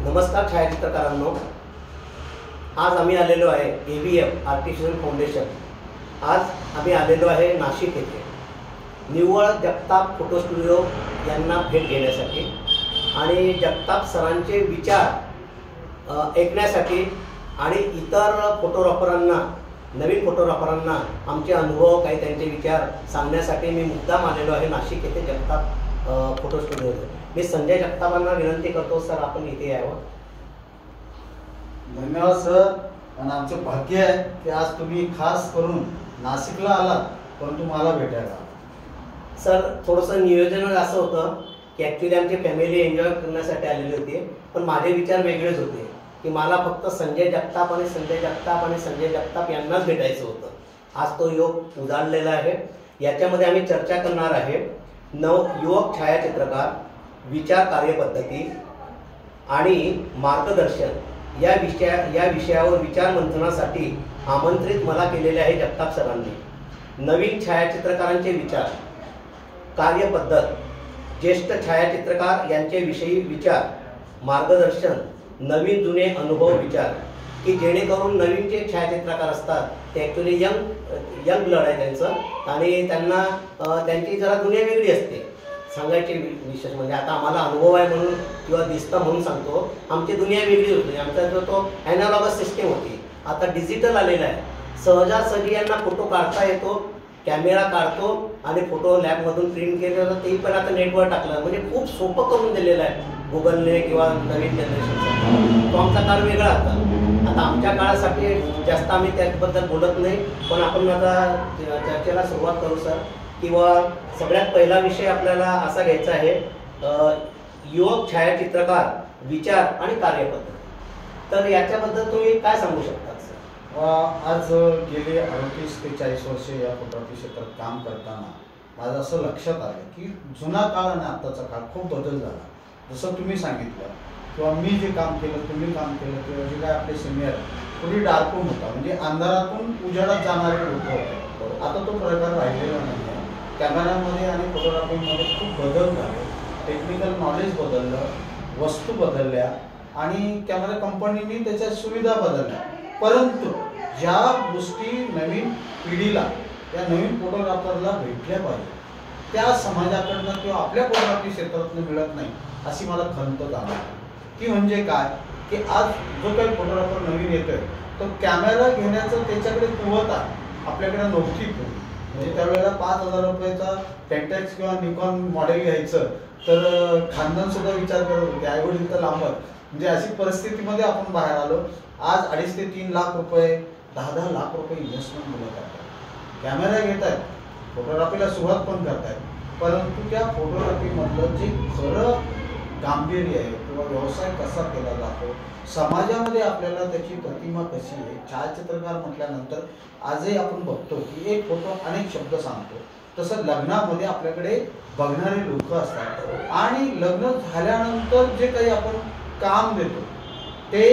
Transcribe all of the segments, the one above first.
नमस्कार छायाचित्रकारांनो, आज आम्ही आलेलो आहे AVF आर्टिफिशियल फाउंडेशन। आज आम्ही आलेलो आहे नाशिक येथे निव्वळ जगताप फोटो स्टुडिओ यांना भेट घेण्यासाठी आणि जगताप सरांचे विचार ऐकण्यासाठी आणि इतर फोटोग्राफरांना, नवीन फोटोग्राफरांना आमचे अनुभव, काही त्यांचे विचार सांगण्यासाठी मी मुद्दाम आलेलो आहे नाशिक येथे जगताप फोटो स्टुडिओ। मी संजय जगतापांना विनंती करतो, सर आपण इथे यावं। धन्यवाद सर। आणि आमचं भाग्य आहे की आज तुम्ही खास करून नाशिकला आलात, परंतु मला भेटायला। सर थोडंसं नियोजन असं होतं की ॲक्च्युली आमची फॅमिली एन्जॉय करण्यासाठी आलेली होती, पण माझे विचार वेगळेच होते की मला फक्त संजय जगताप आणि संजय जगताप यांनाच भेटायचं होतं। आज तो योग उजाडलेला आहे। याच्यामध्ये आम्ही चर्चा करणार आहे युवक छायाचित्रकार, विचार कार्यपद्धती आणि मार्गदर्शन या विषयावर विचार मंथनासाठी आमंत्रित मला केलेले आहे जगताप सरांनी। नवीन छायाचित्रकारांचे विचार, कार्यपद्धत, ज्येष्ठ छायाचित्रकार यांचे विषयी विचार, मार्गदर्शन, नवीन जुने अनुभव विचार, की जेणेकरून नवीन जे छायाचित्रकार असतात ते ॲक्च्युली यंग ब्लड आहे त्यांचं आणि त्यांना त्यांची जरा दुनिया वेगळी असते। सांगायचे विशेष म्हणजे आता आम्हाला अनुभव आहे म्हणून किंवा दिसतं म्हणून सांगतो, आमची दुनिया वेगळी होती। आमचा जो तो ॲनालॉगस सिस्टीम होती, आता डिजिटल आलेला आहे। सहजासहजी यांना फोटो काढता येतो, कॅमेरा काढतो आणि फोटो लॅबमधून प्रिंट केलेला तेही पण आता नेटवर टाकलं, म्हणजे खूप सोपं करून दिलेलं आहे गुगलने किंवा नवीन जनरेशनचा। तो आमचा काळ वेगळा होता। आता आमच्या काळासाठी जास्त आम्ही त्याबद्दल बोलत नाही, पण आपण आता चर्चेला सुरुवात करू सर। किंवा सगळ्यात पहिला विषय आपल्याला असा घ्यायचा आहे युवक छायाचित्रकार, विचार आणि कार्यपद्धती। तर याच्याबद्दल तुम्ही काय सांगू शकता सर? आज गेले 38 ते 40 वर्षे या फोटोग्राफी क्षेत्रात काम करताना माझं असं लक्षात आलं की जुना काळ आणि आत्ताचा काळ खूप बदल झाला। जसं तुम्ही सांगितलं किंवा मी जे काम केलं, तुम्ही काम केलं, किंवा जे काय आपले सिनियर, पूर्वी डार्करूम होता, म्हणजे अंधारातून उजेडात जाणारे लोक होते। आता तो प्रकार राहिलेला नाही आहे। कॅमेरामध्ये आणि फोटोग्राफीमध्ये खूप बदल झाले, टेक्निकल नॉलेज बदललं, वस्तू बदलल्या आणि कॅमेरा कंपनीने त्याच्या सुविधा बदलल्या। परंतु ज्या गोष्टी नवीन पिढीला, या नवीन फोटोग्राफरला भेटल्या पाहिजे त्या समाजाकडनं किंवा आपल्या फोटोग्राफी क्षेत्रातून मिळत नाही, अशी मला खंत जाणवते। ती म्हणजे काय की आज जो काही फोटोग्राफर नवीन येतोय तो कॅमेरा घेण्याचं त्याच्याकडे कुवत आहे, आपल्याकडे नव्हती पूर्वी। म्हणजे त्यावेळेला 5,000 रुपयाचा पेंटेक्स किंवा निकॉन मॉडेल घ्यायचं तर खानदान सुद्धा विचार करत होते, आईवडील तर लांबच। म्हणजे अशी परिस्थितीमध्ये आपण बाहेर आलो। आज 2.5 ते 3 लाख रुपये, 10 लाख रुपये इन्व्हेस्टमेंट मुलं करतात, कॅमेरा घेत आहेत, फोटोग्राफीला सुरुवात पण करतायत। परंतु त्या फोटोग्राफीमधलं जे खरं गांभीर्य आहे किंवा व्यवसाय कसा केला जातो, समाजामध्ये आपल्याला त्याची प्रतिमा कशी आहे, छायाचित्रकार म्हटल्यानंतर आजही आपण बघतो की एक फोटो अनेक शब्द सांगतो। तसं लग्नामध्ये आपल्याकडे बघणारे लोक असतात आणि लग्न झाल्यानंतर जे काही आपण काम देतो ते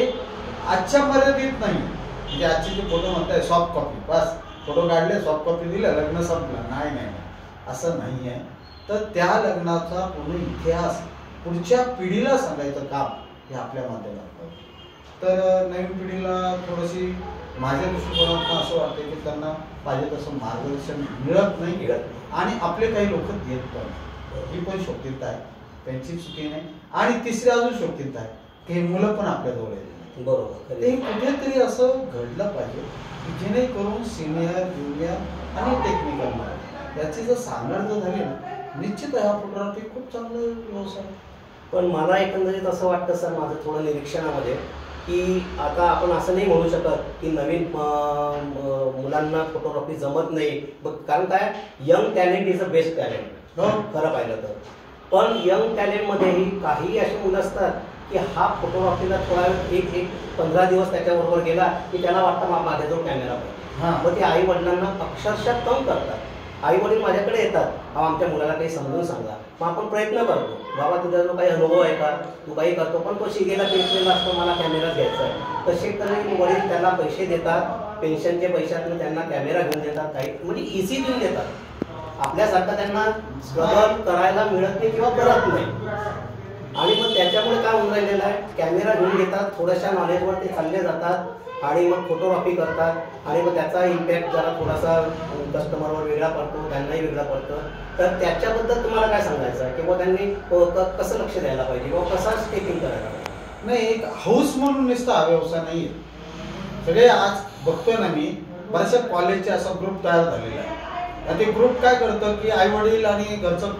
आजच्या मर्यादित नाही। म्हणजे आजचे जे फोटो म्हणताय सॉफ्ट कॉपी, बस फोटो काढले, सॉफ्ट कॉपी दिलं, लग्न संपलं, नाही, असं नाही आहे। तर त्या लग्नाचा पूर्ण इतिहास पुढच्या पिढीला सांगायचं काम हे आपल्या माध्यमात आहे। तर नवीन पिढीला थोडीशी माझ्या दृष्टिकोनातून असं वाटतं की त्यांना पाहिजे तसं मार्गदर्शन मिळत नाही आणि आपले काही लोक देत पण, ही पण शोकतीत आहे, त्यांची चुकी नाही। आणि तिसरी अजून शोकतीत आहे की हे मुलं पण आपल्याजवळ येत, बरोबर, ते कुठेतरी असं घडलं पाहिजे की जेणेकरून सिनियर, ज्युनियर आणि टेक्निकल याची जर सांगड झाली ना, निश्चित हा फोटोग्राफी खूप चांगला व्यवसाय। पण मला एकंदरीत असं वाटतं सर, माझं थोडं निरीक्षणामध्ये, की आता आपण असं नाही म्हणू शकत की नवीन मुलांना फोटोग्राफी जमत नाही, कारण काय, young talent is a best talent खरं पाहिलं तर। पण यंग टॅलेंटमध्येही काही अशी मुलं असतात की हा फोटोग्राफीला थोडा एक 15 दिवस त्याच्याबरोबर गेला की त्याला वाटतं माझ्याजवळ कॅमेरा पाहिजे। मग ते आई वडिलांना अक्षरशः कम करतात। आई वडील माझ्याकडे येतात, आमच्या मुलाला काही समजून सांगा। मग आपण प्रयत्न करतो, बाबा तुझा जो काही अनुभव आहे का, तू काही करतो, पण तो शिकेला पेशलेला असतो, मला कॅमेरा घ्यायचा आहे। तसे तरी वडील त्याला पैसे देतात, पेन्शनचे पैशातून त्यांना कॅमेरा घेऊन देतात, काही म्हणजे इझी घेऊन देतात। आपल्यासारखं त्यांना स्ट्रगल करायला मिळत नाही किंवा करत नाही। आणि मग त्याच्यामुळे काय होऊन राहिले झालेलं आहे, कॅमेरा घेऊन घेतात, थोड्याशा नॉलेजवर ते चालले जातात आणि मग फोटोग्राफी करतात आणि मग त्याचा इम्पॅक्ट जरा थोडासा कस्टमरवर वेगळा पडतो, त्यांनाही वेगळा पडतो. तर त्याच्याबद्दल तुम्हाला काय सांगायचं आहे किंवा त्यांनी कसं लक्ष द्यायला पाहिजे किंवा कसा स्टेपिंग करायला पाहिजे? नाही, एक हाऊस म्हणून नुसता हा व्यवसाय नाही आहे. सगळे आज बघतोय ना मी, बऱ्याचशा कॉलेजचे असा ग्रुप तयार झालेला आहे. आणि ते ग्रुप काय करतं की आई वडील आणि घरचं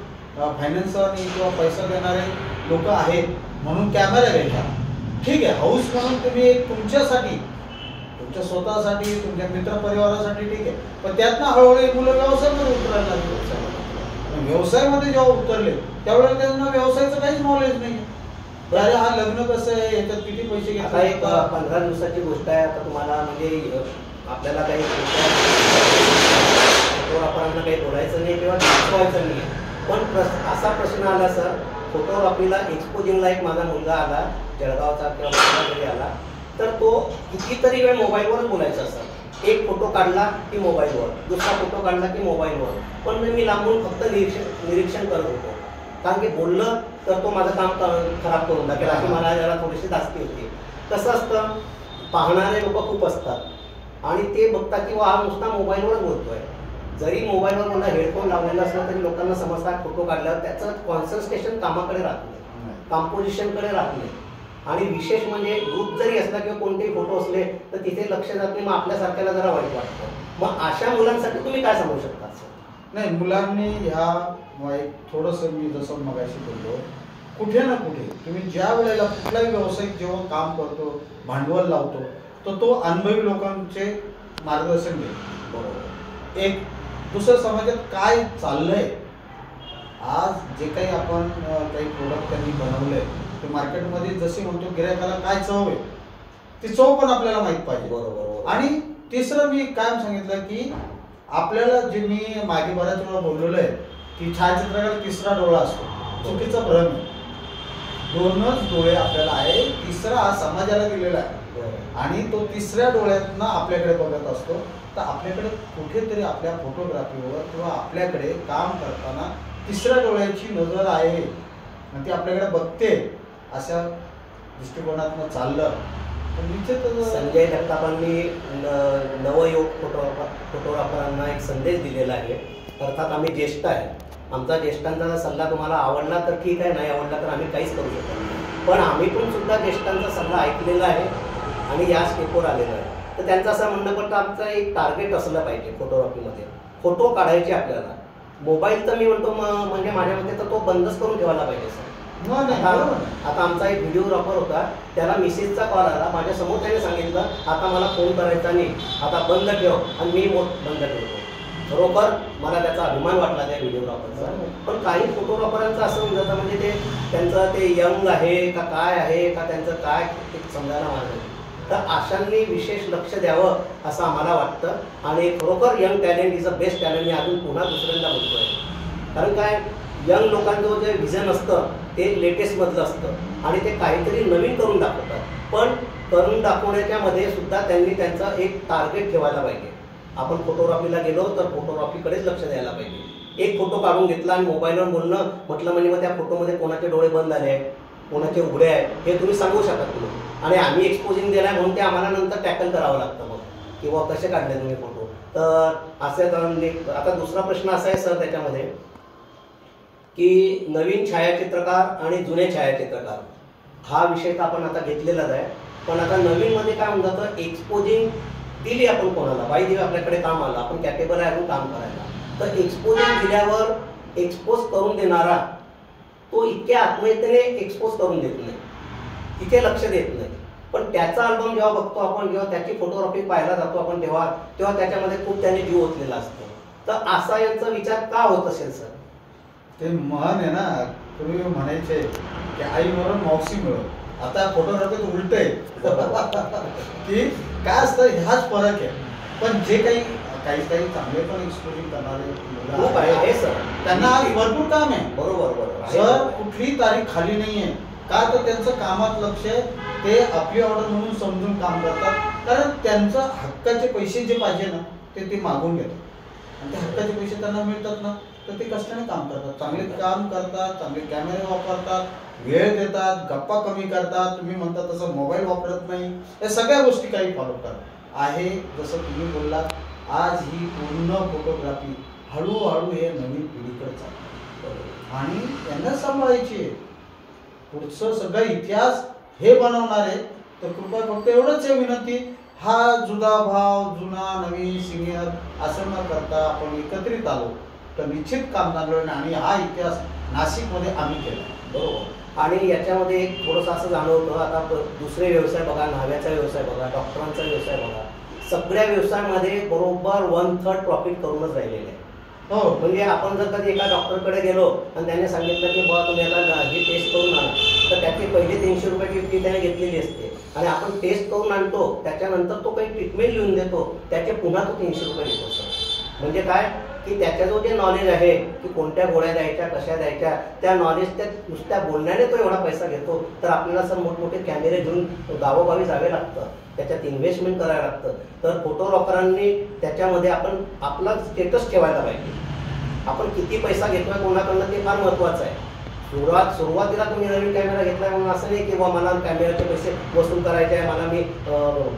फायनान्सर आणि किंवा पैसा देणारे लोक आहेत म्हणून कॅमेरा घ्यायचा. ठीक आहे, हाऊस म्हणून तुम्ही एक तुमच्यासाठी, तुमच्या स्वतःसाठी, तुमच्या मित्रपरिवारासाठी ठीक आहे, पण त्यातनं हळूहळू मुलं व्यवसायामध्ये उतरायला लागली. व्यवसायामध्ये जेव्हा उतरले त्यावेळेला त्यांना व्यवसायाचं काहीच नॉलेज नाही. अरे हा लग्न कसं आहे, याच्यात किती पैसे घेतात. आता एक 15 दिवसाची गोष्ट आहे. आता तुम्हाला म्हणजे आपल्याला काही फोटोग्राफरांना काही बोलायचं नाही किंवा दाखवायचं नाही, पण असा प्रश्न आला सर, फोटोग्राफीला एक्सपोजिंगला एक माझा मुलगा आला जळगावचा किंवा कुठलातरी आला, तर तो कितीतरी वेळ मोबाईलवरच बोलायचा असं. एक फोटो काढला की मोबाईलवर, दुसरा फोटो काढला की मोबाईलवर. पण मी लांबून फक्त निरीक्षण करत होतो, कारण की बोललं तर तो माझं काम खराब करून टाकेल अशी मला जरा थोडीशी धास्ती होती. कसं असतं, पाहणारे लोक खूप असतात आणि ते बघतात की हा नुसता मोबाईलवरच बोलतोय. जरी मोबाईलवर मला हेडफोन लावलेला असला तरी लोकांना समजतात फोटो काढल्यावर त्याचं कॉन्सन्ट्रेशन कामाकडे राहत नाही, कॉम्पोजिशनकडे राहत नाही. आणि विशेष म्हणजे ग्रुप जरी असला किंवा कोणतेही फोटो असले तर तिथे लक्ष जात नाही, मग आपल्यासारख्याला जरा वाईट वाटतं. मग अशा मुलांसाठी तुम्ही काय सांगू शकता? नाही, मुलांनी ह्या एक थोडंसं मी जसं मगाशी बोललो, कुठे ना कुठे तुम्ही ज्या वेळेला कुठलाही व्यावसायिक जेव्हा काम करतो, भांडवल लावतो, तर तो अनुभवी लोकांचे मार्गदर्शन घेतो. बरोबर. एक दुसरं समाजात काय चाललंय, आज जे काही आपण काही प्रोडक्ट त्यांनी बनवलंय ते मार्केटमध्ये जसे म्हणतो गिरायकाला काय चव आहे, ती चव पण आपल्याला माहीत पाहिजे. बरोबर. आणि तिसरं मी काय सांगितलं की आपल्याला जे मी मागे बऱ्याच वेळा बोललेलो आहे की छायाचित्रकार तिसरा डोळा असतो, चुकीचा भ्रम आहे. 2च डोळे आपल्याला आहे, तिसरा हा समाजाला दिलेला आहे आणि तो तिसऱ्या डोळ्यातनं आपल्याकडे बघत असतो. तर आपल्याकडे कुठेतरी आपल्या फोटोग्राफीवर किंवा आपल्याकडे काम करताना तिसऱ्या डोळ्याची नजर आहे आणि ती आपल्याकडे बघते, अशा दृष्टिकोनातनं चाललं. संजय जगतापांनी नवयुवक फोटोग्राफरांना एक संदेश दिलेला आहे. अर्थात आम्ही ज्येष्ठ आहे, आमचा ज्येष्ठांचा सल्ला तुम्हाला आवडला तर ठीक आहे, नाही आवडला तर आम्ही काहीच करू शकत नाही. पण आम्ही पण सुद्धा ज्येष्ठांचा सल्ला ऐकलेला आहे आणि या स्टेपवर आलेलो आहे. तर त्यांचं असं म्हणणं पडतं, आमचं एक टार्गेट असलं पाहिजे फोटोग्राफीमध्ये. फोटो काढायचे आपल्याला, मोबाईल तर मी म्हणतो म्हणजे माझ्या मते तर तो बंदच करून ठेवायला पाहिजे सर. आता आमचा एक व्हिडिओग्राफर होता, त्याला मिसेसचा कॉल आला, माझ्या समोर त्याने सांगितलं आता मला फोन करायचा नाही, आता बंद ठेव, आणि मी बंद ठेवतो. बरोबर, मला त्याचा अभिमान वाटला त्या व्हिडिओग्राफरचा. पण काही फोटोग्राफरांचं असं होऊन जातं, म्हणजे ते त्यांचं ते यंग आहे का काय आहे का त्यांचं काय ते समजायला मार्ग नाही. तर अशांनी विशेष लक्ष द्यावं असं आम्हाला वाटतं. आणि खरोखर young talent is a best talent मी अजून पुन्हा दुसऱ्यांदा बोलतोय. कारण काय, यंग लोकांचं जे व्हिजन असतं ते लेटेस्टमधलं असतं आणि ते काहीतरी नवीन करून दाखवतात. पण करून दाखवण्याच्या मध्ये सुद्धा त्यांनी त्यांचं एक टार्गेट ठेवायला पाहिजे. आपण फोटोग्राफीला गेलो तर फोटोग्राफीकडेच लक्ष द्यायला पाहिजे. एक फोटो काढून घेतला आणि मोबाईलवर बोलणं म्हटलं म्हणजे मग त्या फोटोमध्ये कोणाचे डोळे बंद झाले आहे, कोणाचे उघडे आहे, हे तुम्ही सांगू शकत नाही. आणि आम्ही एक्सपोजिंग दिला म्हणून ते आम्हाला नंतर टॅकल करावं लागतं मग, किंवा कसे काढले तुम्ही फोटो. तर असे आता दुसरा प्रश्न असा आहे सर त्याच्यामध्ये की नवीन छायाचित्रकार आणि जुने छायाचित्रकार हा विषय तर आपण आता घेतलेलाच आहे. पण आता नवीनमध्ये काय होऊन जातं, एक्सपोजिंग दिली आपण कोणाला, बाई देवी आपल्याकडे काम आलं, आपण कॅपेबल आहे काम करायला, तर एक्सपोजिंग दिल्यावर एक्सपोज करून देणारा तो इतक्या आत्मीयतेने एक्सपोज करून देत नाही, तिथे लक्ष देत नाही. पण त्याचा अल्बम जेव्हा बघतो आपण, जेव्हा त्याची फोटोग्राफी पाहायला जातो आपण, तेव्हा त्याच्यामध्ये खूप त्याने जीव ओतलेला असतो. तर असा यांचा विचार का होत असेल सर? ते म्हण आहे ना, पूर्वी म्हणायचे की आई मरण मावशी मिळत. आता फोटोग्राफीत उलट आहे की काय असतं, ह्याच फरक आहे. पण जे काही चांगले पण एक्सपोजिंग करणारे आहे सर, त्यांना आज भरपूर काम आहे. बरोबर सर, कुठली तारीख खाली नाहीये का, तर त्यांचं कामात लक्ष आहे. ते आपली ऑर्डर म्हणून समजून काम करतात, कारण त्यांचं हक्काचे पैसे जे पाहिजे ना ते मागून घेतात आणि ते हक्काचे पैसे त्यांना मिळतात ना, तर ते कष्टाने काम करतात, चांगले काम करतात, चांगले कॅमेरे वापरतात, वेळ देतात, गप्पा कमी करतात, तुम्ही म्हणता तसं मोबाईल वापरत नाही, या सगळ्या गोष्टी काही फॉलो करतात आहे. जसं तुम्ही बोललात, आज ही पूर्ण फोटोग्राफी हळूहळू हे नवीन पिढीकडे चालते आणि त्यांना सांभाळायची आहे. पुढचं सगळं इतिहास हे बनवणार आहे. तर कृपया फक्त एवढंच आहे विनंती, हा जुदा भाव, जुना नवीन सिनियर असं न करता आपण एकत्रित आलो तर निश्चित काम चांगलं. आणि हा इतिहास नाशिकमध्ये आम्ही केला, बरोबर. आणि याच्यामध्ये एक थोडंसं असं जाणवतं, आता दुसरे व्यवसाय बघा, न्हाव्याचा व्यवसाय बघा, डॉक्टरांचा व्यवसाय बघा, सगळ्या व्यवसायामध्ये बरोबर 1/3 प्रॉफिट करूनच राहिलेले आहे. हो. म्हणजे आपण जर कधी एका डॉक्टरकडे गेलो आणि त्याने सांगितलं की बाबा तुम्ही आता ही टेस्ट करून आणा, तर त्याची पहिले 300 रुपयाची फी त्याने घेतलेली असते आणि आपण टेस्ट करून आणतो, त्याच्यानंतर तो काही ट्रीटमेंट लिहून देतो, त्याचे पुन्हा तो 300 रुपये घेतो सर. म्हणजे काय की त्याच्याजवळ जे नॉलेज आहे की कोणत्या गोळ्या द्यायच्या, कशा द्यायच्या, त्या नॉलेज त्या नुसत्या बोलण्याने तो एवढा पैसा घेतो. तर आपल्याला सर मोठमोठे कॅमेरे घेऊन गावोगावी जावे लागतं, त्याच्यात इन्व्हेस्टमेंट करायला लागतं. तर फोटोग्राफरांनी त्याच्यामध्ये आपण आपला स्टेटस ठेवायला पाहिजे. आपण किती पैसा घेतोय कोणाकडनं ते फार महत्त्वाचं आहे. सुरुवातीला तुम्ही नवीन कॅमेरा घेतलाय म्हणून असं नाही की बाबा मला कॅमेऱ्याचे पैसे वसूल करायचे आहे, मला मी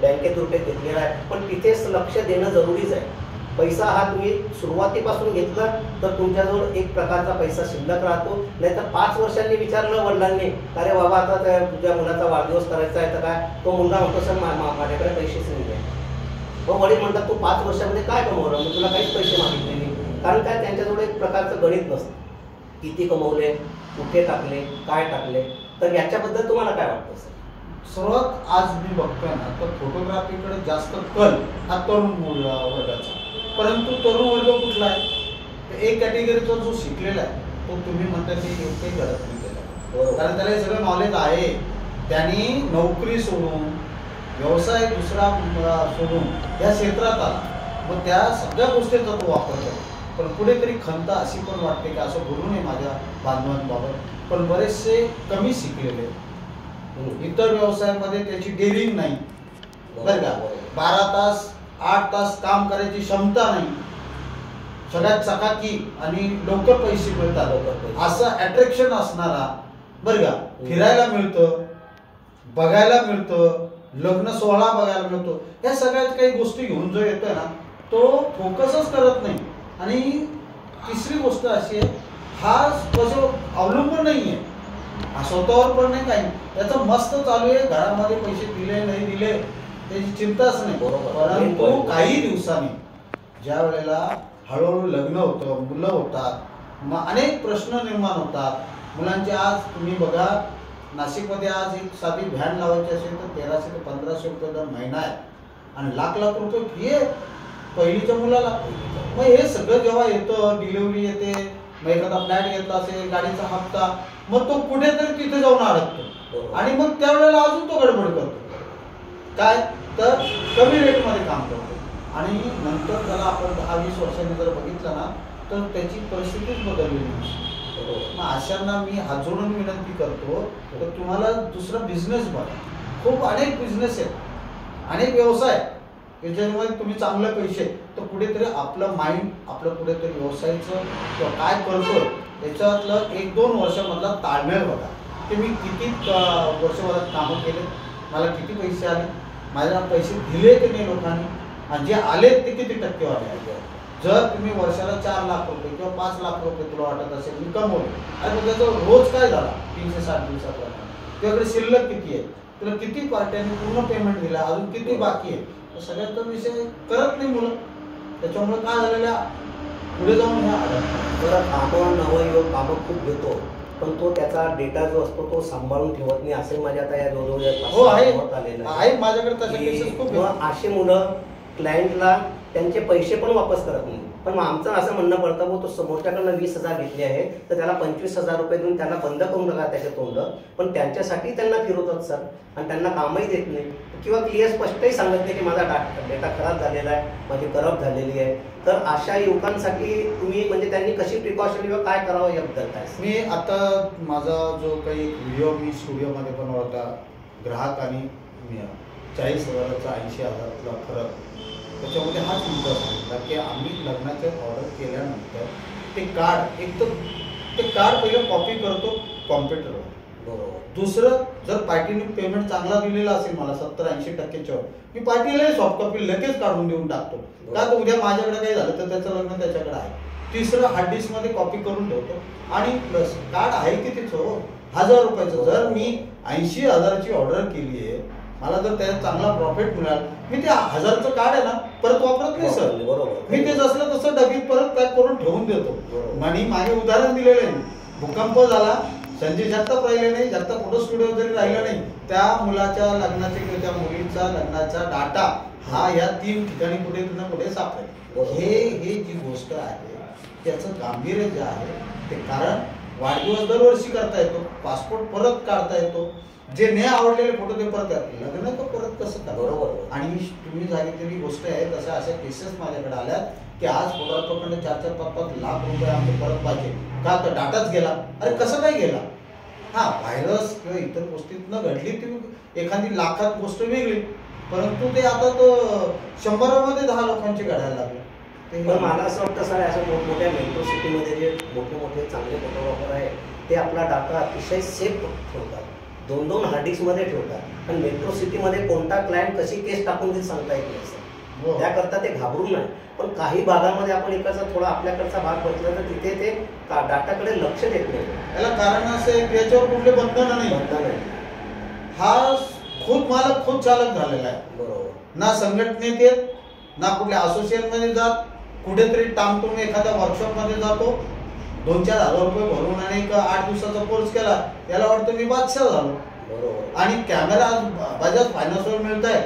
बँकेत रुपये घेतलेला आहे, पण तिथेच लक्ष देणं जरुरीच आहे. पैसा हा तुम्ही सुरुवातीपासून घेतला तर तुमच्याजवळ एक प्रकारचा पैसा शिल्लक राहतो. नाहीतर 5 वर्षांनी विचारलं वडिलांनी, अरे बाबा आता त्या तुझ्या मुलाचा वाढदिवस करायचा आहे तर काय, तो मुलगा म्हणतो सर माझ्याकडे पैसेच नाही आहे. मग वडील म्हणतात तू 5 वर्षामध्ये काय कमवलं, मी तुला काहीच पैसे मागितले नाही. कारण काय त्यांच्याजवळ एक प्रकारचं गणित नसतं, किती कमवले, कुठे टाकले, काय टाकले. तर याच्याबद्दल तुम्हाला काय वाटतं सर? सर्वात आज मी बघतोय ना तर फोटोग्राफीकडे जास्त कल हा तरुण वर्गाचा. परंतु तरुण वर्ग कुठला आहे, तर एक कॅटेगरीचा जो शिकलेला आहे तो तुम्ही म्हणता ते योग्य करत नाही त्याला, कारण त्याला हे सगळं नॉलेज आहे. त्यांनी नोकरी सोडून व्यवसाय दुसरा सोडून या क्षेत्रात आला, मग त्या सगळ्या गोष्टींचा तो वापर करतो. पण कुठेतरी खंत अशी पण वाटते की असं बोलू नये माझ्या बांधवांबाबत, पण बरेचसे कमी शिकलेले इतर व्यवसायामध्ये त्याची डेअरिंग नाही, बरं का, 12 तास 8 तास काम करायची क्षमता नाही, सगळ्यात चकाकी आणि लवकर पैसे मिळतात असं अट्रॅक्शन असणारा, बरं का, फिरायला मिळतं, बघायला मिळतं, लग्न सोहळा बघायला मिळतो, या सगळ्यात काही गोष्टी घेऊन जो येतोय ना तो फोकसच करत नाही. आणि तिसरी गोष्ट अशी आहे, हा अवलंबून नाही आहे, हा स्वतःवर पण नाही, काही त्याचं मस्त चालू आहे, घरामध्ये पैसे दिले नाही दिले त्याची चिंताच नाही. परंतु काही दिवसांनी ज्या वेळेला हळूहळू लग्न होतं, मुलं होतात, मग अनेक प्रश्न निर्माण होतात मुलांचे. आज तुम्ही बघा नाशिकमध्ये आज एक साधी व्हॅन लावायची असेल तर 1300 ते 1500 रुपये दर महिना आहे आणि लाख रुपये फी आहे पहिलीच्या मुलाला. मग हे सगळं जेव्हा येतं, डिलिव्हरी येते, मग एखादा फ्लॅट घेतला असेल, गाडीचा हप्ता, मग तो कुठेतरी तिथे जाऊन अडकतो आणि मग त्यावेळेला अजून तो गडबड करतो. काय तर कमी रेटमध्ये काम करतो आणि नंतर त्याला आपण 10-20 वर्षांनी जर बघितलं ना तर त्याची परिस्थितीच बदललेली नसते. मग अशांना मी हात जोडून विनंती करतो तर तुम्हाला दुसरा बिझनेस बघा. खूप अनेक बिझनेस आहेत, अनेक व्यवसाय याच्यामध्ये तुम्ही चांगले पैसे, तर कुठेतरी आपलं माइंड आपलं कुठेतरी व्यवसायाचं किंवा काय करतोय याच्यातलं 1-2 वर्षामधला ताळमेळ बघा की मी किती वर्षभरात कामं केले, मला किती पैसे आले, माझ्या पैसे दिले की नाही लोकांनी, आणि जे आले ते किती टक्केवारी आहे. जर तुम्ही वर्षाला 4 लाख रुपये किंवा 5 लाख रुपये तुला वाटत असेल मी कमवले, आणि त्याचा रोज काय झाला 360 दिवसात, तुझ्याकडे शिल्लक किती आहे, तुला किती पार्ट्यांनी पूर्ण पेमेंट दिला, अजून किती बाकी आहे, सगळ्यात विषय करत नाही मुलं. त्याच्यामुळे काय झालेल्या पुढे जाऊन ह्या बरं कामं नवयुवक कामं खूप घेतो, पण तो त्याचा डेटा जो असतो तो सांभाळून ठेवत नाही. असे माझ्या आता या हो आहे आहे माझ्याकडे तसे केसेस खूप. असे मुलं क्लायंटला त्यांचे पैसे पण वापस करत नाही. पण आमचं असं म्हणणं पडतं मग तो समोरच्याकडनं 20,000 घेतले आहे तर त्याला 25,000 रुपये देऊन त्यांना बंद करून टाका त्याचे तोंड, पण त्यांच्यासाठी त्यांना फिरवतात सर आणि त्यांना कामही देत नाही किंवा क्लिअर स्पष्टही सांगत नाही की माझा डेटा खराब झालेला आहे, माझी करप्ट झालेली आहे. तर अशा युवकांसाठी तुम्ही म्हणजे त्यांनी कशी प्रिकॉशन किंवा काय करावं याबद्दल काय? मी आता माझा जो काही व्हिडिओ मी स्टुडिओमध्ये बनवला होता, ग्राहक आणि 40,000चा 80,000ला फरक, त्याच्यामध्ये हाच मुद्दा सांगितला की आम्ही लग्नाचे ऑर्डर केल्यानंतर ते कार्ड एक तर ते कार्ड पहिलं कॉपी करतो कॉम्प्युटरवर. बरोबर. दुसरं, जर पार्टीने पेमेंट चांगला दिलेला असेल मला 70-80% मी पार्टीलाही सॉफ्ट कॉपी लगेच काढून देऊन टाकतो. का तर उद्या माझ्याकडे काही झालं तर त्याचं लग्न त्याच्याकडे आहे. तिसरं, हार्ड डिस्क मध्ये कॉपी करून ठेवतो. आणि प्लस कार्ड आहे कितीच हो, 1000 रुपयाचं. जर मी 80,000ची ऑर्डर केली आहे, मला जर त्यात चांगला प्रॉफिट मिळाला, मी ते 1000चं कार्ड आहे ना परत वापरत नाही सर. बरोबर. मी ते जसलं तसं डबीत परत पॅक करून ठेवून देतो. आणि मागे उदाहरण दिलेलं आहे, भूकंप झाला, संजय जगताप राहिले नाही, जगताप फोटो स्टुडिओ जरी राहिला नाही, त्या मुलाच्या लग्नाचे किंवा त्या मुलीचा लग्नाचा डाटा हा या 3 ठिकाणी कुठे ना कुठे सापडेल. हे जी गोष्ट आहे त्याचं गांभीर्य जे आहे ते, कारण वाढदिवस दरवर्षी करता येतो, पासपोर्ट परत काढता येतो, जे नाही आवडलेले फोटो ते परत लग्न तर परत कसं करा. बरोबर. आणि तुम्ही सांगितलेली गोष्ट आहे, तशा अशा केसेस माझ्याकडे आल्यात की आज फोटोग्राफरकडे 4-5 लाख रुपये आमचे परत पाहिजे, का तर डाटाच गेला. अरे कसं काय गेला? हा, व्हायरस किंवा इतर गोष्टीतनं घडली ती एखादी लाखात गोष्ट वेगळी, परंतु ते आता तर 100मध्ये 10 लोकांचे घडायला लागले. पण मला असं वाटतं सर, अशा मोठमोठ्या मेट्रो सिटीमध्ये जे मोठे चांगले फोटोग्राफर आहे ते आपला डाटा अतिशय सेफ ठेवतात, 2-2 हार्ड डिस्कमध्ये ठेवतात. पण मेट्रो सिटीमध्ये कोणता क्लायंट कशी केस टाकून देईल सांगता येत नाही सर. त्याकरता ते घाबरून नाही. पण काही भागामध्ये आपण इकडचा थोडा आपल्याकडचा भाग बघितला तर तिथे ते डाटाकडे लक्ष देत नाही. याला कारण असं आहे, याच्यावर कुठले बंधन नाही. हा खूप मालक खूप चालक झालेला आहे. बरोबर. ना संघटनेत येत, ना कुठल्या असोसिएशन मध्ये जात, कुठेतरी टामटूम एखाद्या वर्कशॉप मध्ये जातो, 2-4 हजार रुपये भरून आणि 8 दिवसाचा कोर्स केला, याला वाटतं मी बादशाह झालो. बरोबर. आणि कॅमेरा बजाज फायनान्सवर मिळत आहे,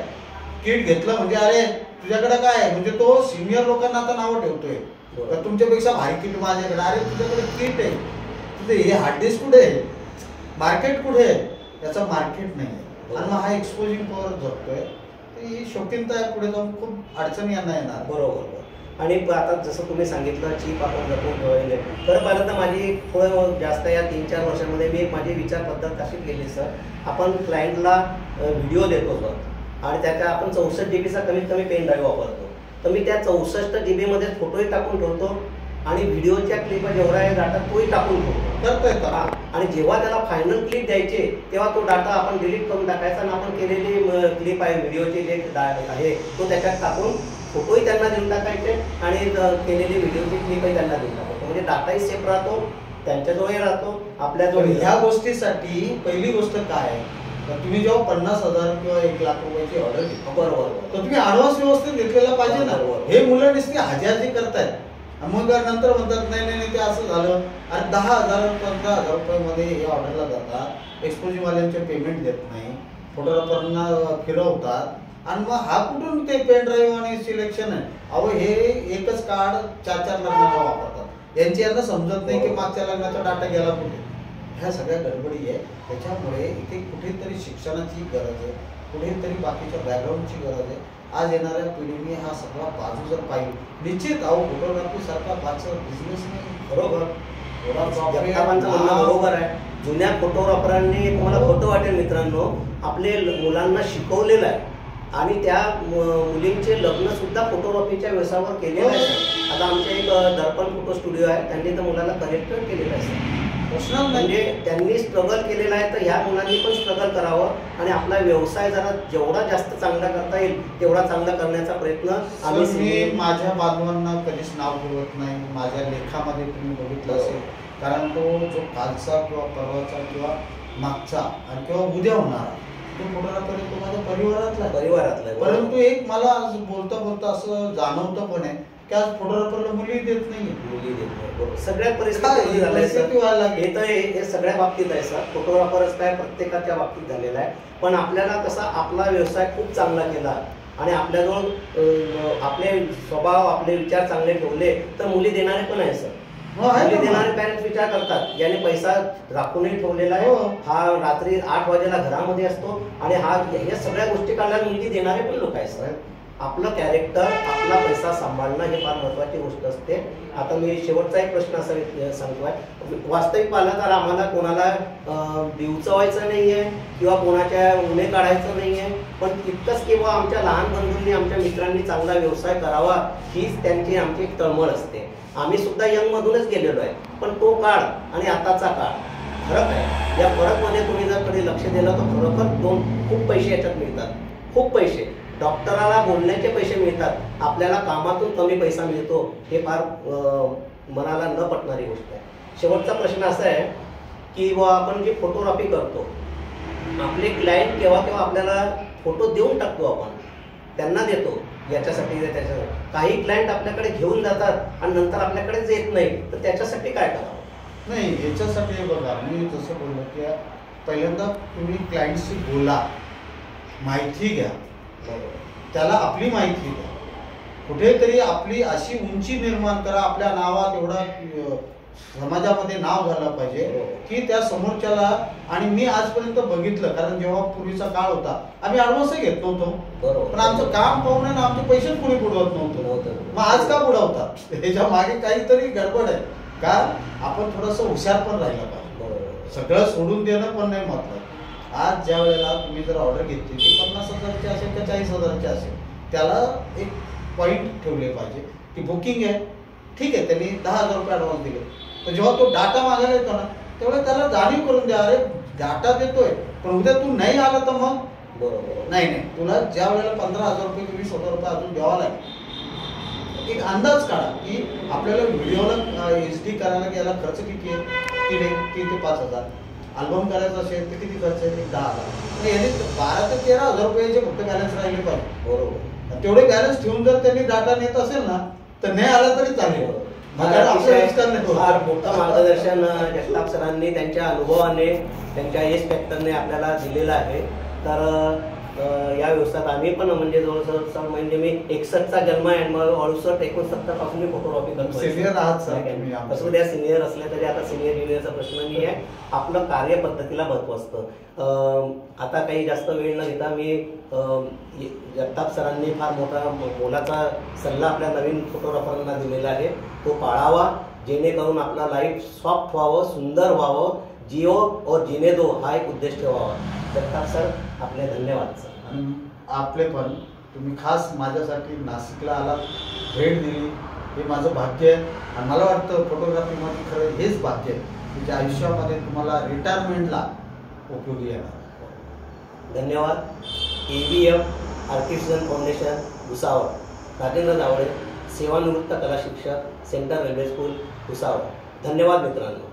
किट घेतलं म्हणजे अरे तुझ्याकडे काय आहे, म्हणजे तो सिनियर लोकांना आता नावं ठेवतोय, तर तुमच्यापेक्षा भारी किट माझ्याकडे. अरे तुझ्याकडे किट आहे, तुझे हे हार्ड डिस्क कुठे आहे, मार्केट कुठे आहे? याचं मार्केट नाही आहे. आणि मग हा एक्सपोजिंग पॉवर जगतोय, ही शौकीनता आहे, पुढे जाऊन खूप अडचणी यांना येणार. बरोबर. आणि आता जसं तुम्ही सांगितलं चीप आपण जपून ठेवले, खरं पाहिलं तर माझी थोडं जास्त या 3-4 वर्षांमध्ये मी माझी विचार पद्धत कशी केली सर, आपण क्लायंटला व्हिडिओ देतो सर, आणि त्याच्या आपण 64 GB कमीत कमी पेन ड्राईव्ह वापरतो, तर मी त्या 64 GB मध्ये फोटोही टाकून ठेवतो आणि व्हिडिओच्या क्लिप जेवढा आहे डाटा तोही टाकून ठेवतो. आणि जेव्हा त्याला फायनल क्लिप द्यायचे तेव्हा तो डाटा आपण डिलीट करून टाकायचा आणि आपण केलेली क्लिप आहे व्हिडिओचे जे आहे तो त्याच्यात टाकून फोटोही त्यांना देऊन टाकायचे आणि केलेली व्हिडिओची क्लिपही त्यांना देऊन टाकायचं. म्हणजे डाटाही सेफ राहतो, त्यांच्याजवळही राहतो, आपल्याजवळ. ह्या गोष्टीसाठी पहिली गोष्ट काय आहे, तुम्ही जेव्हा 50,000 किंवा 1 लाख रुपयाची ऑर्डर घेतो, बरोबर, तर तुम्ही ऍडव्हान्स व्यवस्थित घेतलेला पाहिजे ना. हे मुलं नुसती हजारजी करतायत, मग नंतर म्हणतात नाही नाही ते असं झालं. अरे 10,000-15,000 रुपयामध्ये हे ऑर्डरला जातात, एक्सपोजिंगवाल्यांचे पेमेंट देत नाही, फोटोग्राफरना फिरवतात, आणि मग हा कुठून ते पेन ड्राईव्ह आणि सिलेक्शन आहे. अहो हे एकच कार्ड 4-4 लग्नाला वापरतात, यांना समजत नाही की मागच्या लग्नाचा डाटा गेला कुठे. ह्या सगळ्या गडबडी आहे. त्याच्यामुळे इथे कुठेतरी शिक्षणाची गरज आहे, कुठेतरी बाकीच्या बॅकग्राऊंडची गरज आहे. आज येणाऱ्या पिढीने हा सगळा बाजू जर पाहिली, निश्चित अहो फोटोग्राफी सारखा बिझनेस नाही. बरोबर बरोबर आहे. जुन्या फोटोग्राफरांनी, तुम्हाला फोटो वाटेल मित्रांनो, आपले मुलांना शिकवलेलं आहे आणि त्या मुलींचे लग्न सुद्धा फोटोग्राफीच्या व्यवसायावर केलेलं आहे. आता आमच्या एक दर्पण फोटो स्टुडिओ आहे, त्यांनी तर मुलाला कलेक्टर केलेलं आहे. म्हणजे त्यांनी स्ट्रगल केलेला आहे, तर ह्या मुलांनी पण स्ट्रगल करावं आणि आपला व्यवसाय जरा जेवढा जास्त चांगला करता येईल तेवढा चांगला करण्याचा प्रयत्न आम्ही. माझ्या बांधवांना कधीच नाव ठेवत नाही माझ्या लेखामध्ये, तुम्ही बघितलं असेल, कारण तो जो कालचा किंवा परवाचा किंवा मागचा आणि किंवा उद्या होणारा तो फोटोग्राफर तो माझ्या परिवारातला. परंतु एक मला बोलता बोलता असं जाणवतं पण आहे की आज फोटोग्राफरला मुली देत नाही. सगळ्या परिस्थिती हे सगळ्या बाबतीत आहे सर. फोटोग्राफरच काय प्रत्येकाच्या बाबतीत झालेला आहे. पण आपल्याला कसा आपला व्यवसाय खूप चांगला केला आणि आपल्याजवळ आपले स्वभाव आपले विचार चांगले ठेवले तर मुली देणारे पण आहे सर. मुली देणारे पॅरेंट्स विचार करतात, ज्याने पैसा राखूनही ठेवलेला आहे, हा रात्री 8 वाजेला घरामध्ये असतो आणि हा या सगळ्या गोष्टी काढल्याने मुलगी देणारे पण लोक आहेत सर. आपलं कॅरेक्टर, आपला पैसा सांभाळणं हे फार महत्त्वाची गोष्ट असते. आता मी शेवटचा एक प्रश्न असा सांगतोय, वास्तविक पाहिलं तर आम्हाला कोणाला दिवचवायचं नाहीये किंवा कोणाच्या उणे काढायचं नाहीये, पण तितकंच किंवा आमच्या लहान बंधूंनी आमच्या मित्रांनी चांगला व्यवसाय करावा हीच त्यांची आमची एक तळमळ असते. आम्ही सुद्धा यंगमधूनच गेलेलो आहे, पण तो काळ आणि आताचा काळ फरक आहे. या फरकमध्ये तुम्ही जर कधी लक्ष दिलं तर खरोखर खूप पैसे याच्यात मिळतात, खूप पैसे. डॉक्टराला बोलण्याचे पैसे मिळतात, आपल्याला कामातून कमी पैसा मिळतो, हे फार मनाला न पटणारी गोष्ट आहे. शेवटचा प्रश्न असा आहे की आपण जी फोटोग्राफी करतो, आपले क्लायंट केव्हा केव्हा आपल्याला फोटो देऊन टाकतो, आपण त्यांना देतो याच्यासाठी त्याच्यासाठी. काही क्लायंट आपल्याकडे घेऊन जातात आणि नंतर आपल्याकडेच येत नाही, तर त्याच्यासाठी काय करावं? नाही, याच्यासाठी बघा, मी जसं बोललो की पहिल्यांदा तुम्ही क्लायंटशी बोला, माहिती घ्या, त्याला आपली माहिती द्या, कुठेतरी आपली अशी उंची निर्माण करा, आपल्या नावात एवढा समाजामध्ये नाव झालं पाहिजे की त्या समोरच्याला. आणि मी आजपर्यंत बघितलं, कारण जेव्हा पूर्वीचा काळ होता आम्ही ॲडव्हान्सही घेत नव्हतो, पण आमचं काम पाहून आमचे पैसेच पुढे बुडवत नव्हतो. मग आज का बुडवतात? ह्याच्या मागे काहीतरी गडबड आहे का? आपण थोडंसं हुशार पण राहिलं पाहिजे. सगळं सोडून देणं पण नाही महत्त्वाचं. आज ज्या वेळेला तुम्ही जर ऑर्डर घेतली ती 50,000ची असेल का 40,000ची असेल, त्याला एक पॉईंट ठेवले पाहिजे की बुकिंग आहे, ठीक आहे, त्यांनी 10,000 रुपये ॲडव्हान्स दिले, तर जेव्हा तो डाटा मागायला येतो ना तेवढे त्याला जाणीव करून द्या, अरे डाटा देतोय पण उद्या तू नाही आला तर मग बरोबर नाही, तुला ज्या वेळेला 15,000 रुपये की 20,000 रुपये अजून द्यावा लागेल. एक अंदाज काढा की आपल्याला व्हिडिओला HD करायला याला खर्च किती आहे, 3 ते 5,000. अल्बम करायचा असेल तर किती खर्च आहे, 10,000. याने 12 ते 13,000 रुपयाचे फक्त बॅलन्स राहिले पाहिजे. बरोबर, तेवढे बॅलन्स ठेवून जर त्यांनी डाटा नेत असेल ना तर नाही आला तरी चालेल. फार मोठं मार्गदर्शन जगताप सरांनी त्यांच्या अनुभवाने, त्यांच्या एज फॅक्टरने आपल्याला दिलेलं आहे. तर या व्यवसायात आम्ही पण म्हणजे जवळजवळ म्हणजे मी 61चा जन्म आहे, मग 68-69 पासून मी फोटोग्राफी करतो. सिनियर आहात असं उद्या सिनियर असले तरी आता सिनियर ज्युनियरचा प्रश्न नाही आहे. आपलं कार्यपद्धतीला महत्त्व असतं. आता काही जास्त वेळ न घेता मी जगताप सरांनी फार मोलाचा सल्ला आपल्या नवीन फोटोग्राफरांना दिलेला आहे, तो पाळावा, जेणेकरून आपला लाईफ सॉफ्ट व्हावं, सुंदर व्हावं. जिओ और जीने दो हा एक उद्देश ठेवावा. जगताप सर, आपले धन्यवाद सर. आणि आपले पण तुम्ही खास माझ्यासाठी नाशिकला आलात, भेट दिली, हे माझं भाग्य आहे. आणि मला वाटतं फोटोग्राफीमध्ये खरं हेच भाग्य आहे की ज्या आयुष्यामध्ये तुम्हाला रिटायरमेंटला उपयोगी येणार. धन्यवाद. ABF artificial foundation Bhusawal, Rajendra Jawale, सेवानिवृत्त कला शिक्षक, सेंट्रल रेल्वे स्कूल भुसावळ. धन्यवाद मित्रांनो.